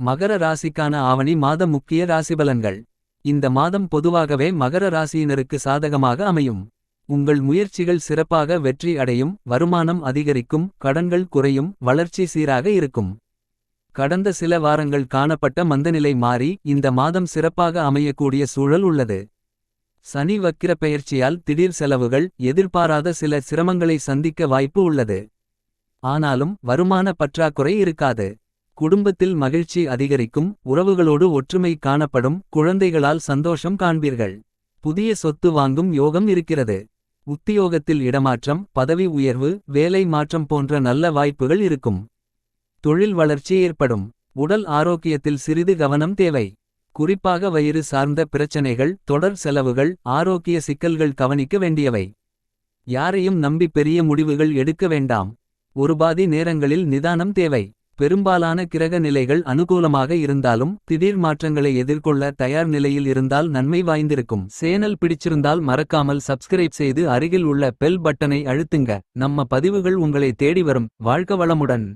மகர ராசிக்கான ஆவணி மாத முக்கிய ராசிபலன்கள். இந்த மாதம் பொதுவாகவே மகர ராசியினருக்கு சாதகமாக அமையும். உங்கள் முயற்சிகள் சிறப்பாக வெற்றி அடையும், வருமானம் அதிகரிக்கும், கடன்கள் குறையும், வளர்ச்சி சீராக இருக்கும். கடந்த சில வாரங்கள் காணப்பட்ட மந்தநிலை மாறி இந்த மாதம் சிறப்பாக அமையக்கூடிய சூழல் உள்ளது. சனி வக்கிர பெயர்ச்சியால் திடீர் செலவுகள், எதிர்பாராத சில சிரமங்களை சந்திக்க வாய்ப்பு உள்ளது. ஆனாலும் வருமான பற்றாக்குறை இருக்காது. குடும்பத்தில் மகிழ்ச்சி அதிகரிக்கும், உறவுகளோடு ஒற்றுமை காணப்படும், குழந்தைகளால் சந்தோஷம் காண்பீர்கள். புதிய சொத்து வாங்கும் யோகம் இருக்கிறது. உத்தியோகத்தில் இடமாற்றம், பதவி உயர்வு, வேலை மாற்றம் போன்ற நல்ல வாய்ப்புகள் இருக்கும். தொழில் வளர்ச்சி ஏற்படும். உடல் ஆரோக்கியத்தில் சிறிது கவனம் தேவை. குறிப்பாக வயிறு சார்ந்த பிரச்சனைகள், தொடர் செலவுகள், ஆரோக்கிய சிக்கல்கள் கவனிக்க வேண்டியவை. யாரையும் நம்பி பெரிய முடிவுகள் எடுக்க வேண்டாம். ஒருபாதி நேரங்களில் நிதானம் தேவை. பெரும்பாலான கிரக நிலைகள் அனுகூலமாக இருந்தாலும் திடீர் மாற்றங்களை எதிர்கொள்ள தயார் நிலையில் இருந்தால் நன்மை வாய்ந்திருக்கும். சேனல் பிடிச்சிருந்தால் மறக்காமல் சப்ஸ்கிரைப் செய்து அருகில் உள்ள பெல் பட்டனை அழுத்துங்க. நம்ம பதிவுகள் உங்களை தேடி வரும். வாழ்க வளமுடன்.